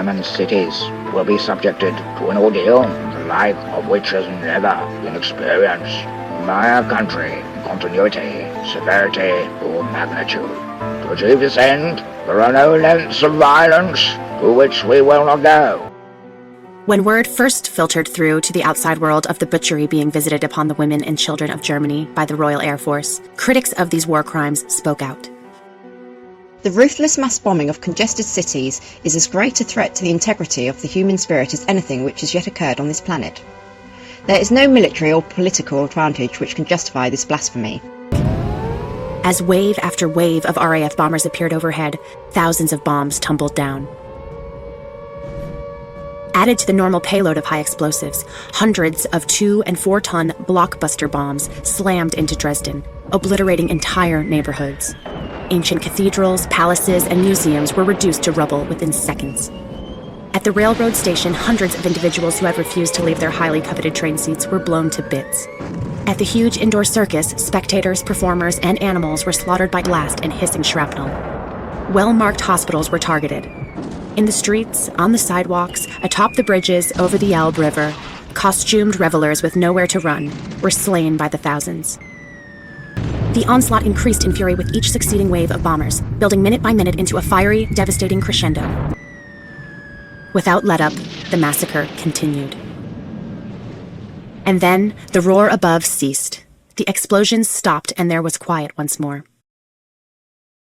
German cities will be subjected to an ordeal the like of which has never been experienced by our country in continuity, severity, or magnitude. To achieve this end, there are no lengths of violence to which we will not go. When word first filtered through to the outside world of the butchery being visited upon the women and children of Germany by the Royal Air Force, critics of these war crimes spoke out. The ruthless mass bombing of congested cities is as great a threat to the integrity of the human spirit as anything which has yet occurred on this planet. There is no military or political advantage which can justify this blasphemy. As wave after wave of RAF bombers appeared overhead, thousands of bombs tumbled down. Added to the normal payload of high explosives, hundreds of 2- and 4-ton blockbuster bombs slammed into Dresden, obliterating entire neighborhoods. Ancient cathedrals, palaces, and museums were reduced to rubble within seconds. At the railroad station, hundreds of individuals who had refused to leave their highly coveted train seats were blown to bits. At the huge indoor circus, spectators, performers, and animals were slaughtered by blast and hissing shrapnel. Well-marked hospitals were targeted. In the streets, on the sidewalks, atop the bridges over the Elbe River, costumed revelers with nowhere to run were slain by the thousands. The onslaught increased in fury with each succeeding wave of bombers, building minute by minute into a fiery, devastating crescendo. Without let-up, the massacre continued. And then, the roar above ceased. The explosions stopped and there was quiet once more.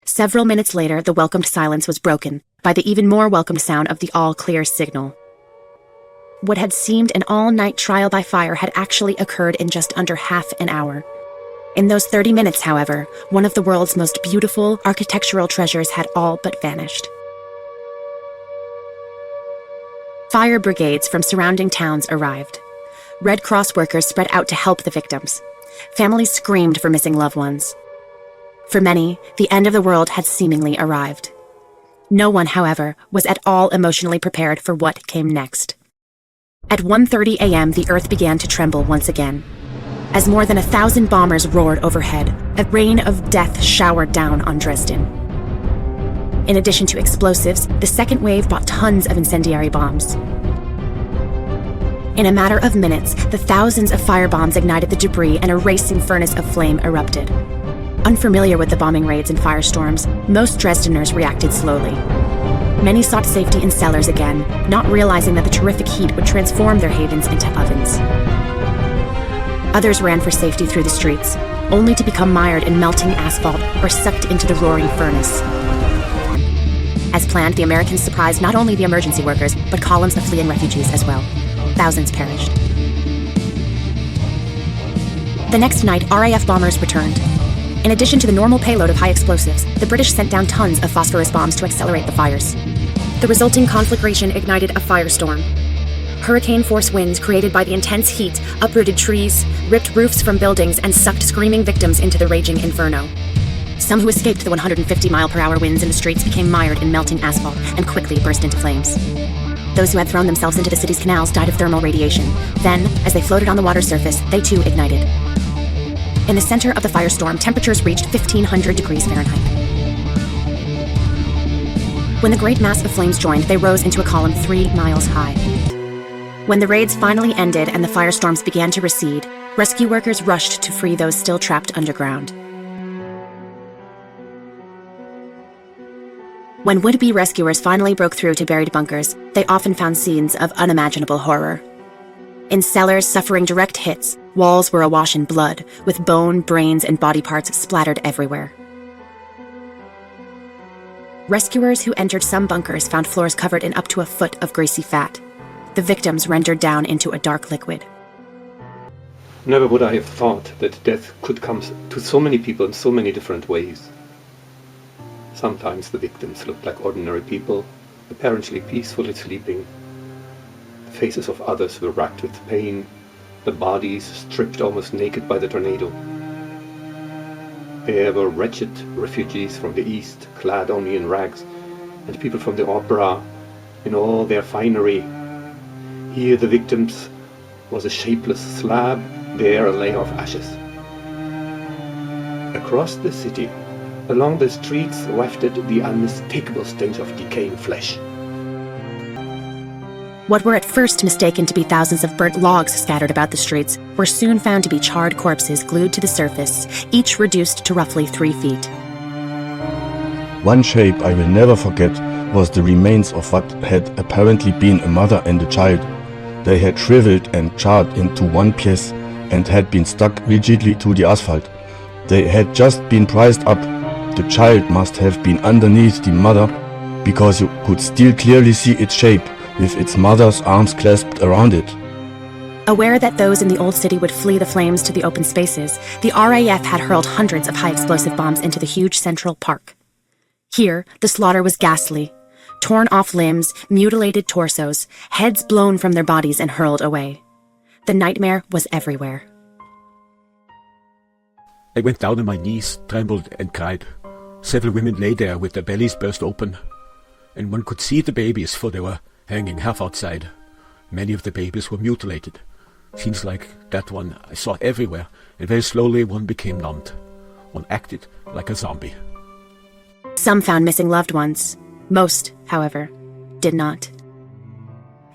Several minutes later, the welcomed silence was broken by the even more welcome sound of the all-clear signal. What had seemed an all-night trial by fire had actually occurred in just under half an hour. In those 30 minutes, however, one of the world's most beautiful architectural treasures had all but vanished. Fire brigades from surrounding towns arrived. Red Cross workers spread out to help the victims. Families screamed for missing loved ones. For many, the end of the world had seemingly arrived. No one, however, was at all emotionally prepared for what came next. At 1:30 a.m., the earth began to tremble once again. As more than 1,000 bombers roared overhead, a rain of death showered down on Dresden. In addition to explosives, the second wave brought tons of incendiary bombs. In a matter of minutes, the thousands of firebombs ignited the debris and a racing furnace of flame erupted. Unfamiliar with the bombing raids and firestorms, most Dresdeners reacted slowly. Many sought safety in cellars again, not realizing that the terrific heat would transform their havens into ovens. Others ran for safety through the streets, only to become mired in melting asphalt or sucked into the roaring furnace. As planned, the Americans surprised not only the emergency workers, but columns of fleeing refugees as well. Thousands perished. The next night, RAF bombers returned. In addition to the normal payload of high explosives, the British sent down tons of phosphorus bombs to accelerate the fires. The resulting conflagration ignited a firestorm. Hurricane-force winds created by the intense heat uprooted trees, ripped roofs from buildings, and sucked screaming victims into the raging inferno. Some who escaped the 150-mile-per-hour winds in the streets became mired in melting asphalt and quickly burst into flames. Those who had thrown themselves into the city's canals died of thermal radiation. Then, as they floated on the water surface, they too ignited. In the center of the firestorm, temperatures reached 1,500 degrees Fahrenheit. When the great mass of flames joined, they rose into a column 3 miles high. When the raids finally ended and the firestorms began to recede, rescue workers rushed to free those still trapped underground. When would-be rescuers finally broke through to buried bunkers, they often found scenes of unimaginable horror. In cellars suffering direct hits, walls were awash in blood, with bone, brains, and body parts splattered everywhere. Rescuers who entered some bunkers found floors covered in up to a foot of greasy fat. The victims rendered down into a dark liquid. Never would I have thought that death could come to so many people in so many different ways. Sometimes the victims looked like ordinary people, apparently peacefully sleeping. The faces of others were racked with pain, the bodies stripped almost naked by the tornado. There were wretched refugees from the east, clad only in rags, and people from the opera in all their finery. Here the victims was a shapeless slab, there a layer of ashes. Across the city, along the streets wafted the unmistakable stench of decaying flesh. What were at first mistaken to be thousands of burnt logs scattered about the streets were soon found to be charred corpses glued to the surface, each reduced to roughly 3 feet. One shape I will never forget was the remains of what had apparently been a mother and a child. They had shriveled and charred into one piece and had been stuck rigidly to the asphalt. They had just been prised up. The child must have been underneath the mother, because you could still clearly see its shape, with its mother's arms clasped around it. Aware that those in the old city would flee the flames to the open spaces, the RAF had hurled hundreds of high-explosive bombs into the huge central park. Here, the slaughter was ghastly. Torn off limbs, mutilated torsos, heads blown from their bodies and hurled away. The nightmare was everywhere. I went down on my knees, trembled and cried. Several women lay there with their bellies burst open, and one could see the babies, for they were hanging half outside. Many of the babies were mutilated. Scenes like that one I saw everywhere, and very slowly one became numbed. One acted like a zombie. Some found missing loved ones. Most, however, did not.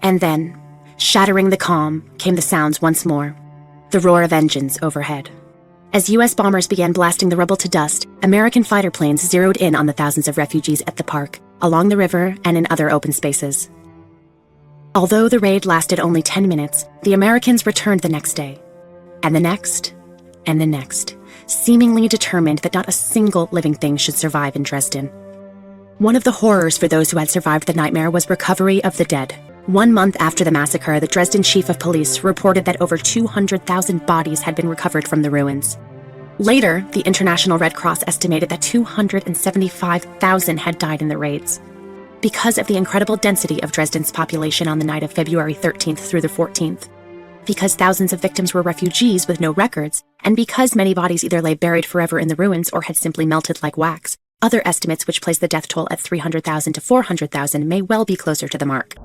And then, shattering the calm, came the sounds once more. The roar of engines overhead. As U.S. bombers began blasting the rubble to dust, American fighter planes zeroed in on the thousands of refugees at the park, along the river and in other open spaces. Although the raid lasted only 10 minutes, the Americans returned the next day. And the next, and the next, seemingly determined that not a single living thing should survive in Dresden. One of the horrors for those who had survived the nightmare was recovery of the dead. 1 month after the massacre, the Dresden Chief of Police reported that over 200,000 bodies had been recovered from the ruins. Later, the International Red Cross estimated that 275,000 had died in the raids. Because of the incredible density of Dresden's population on the night of February 13th through the 14th, because thousands of victims were refugees with no records, and because many bodies either lay buried forever in the ruins or had simply melted like wax, other estimates which place the death toll at 300,000 to 400,000 may well be closer to the mark.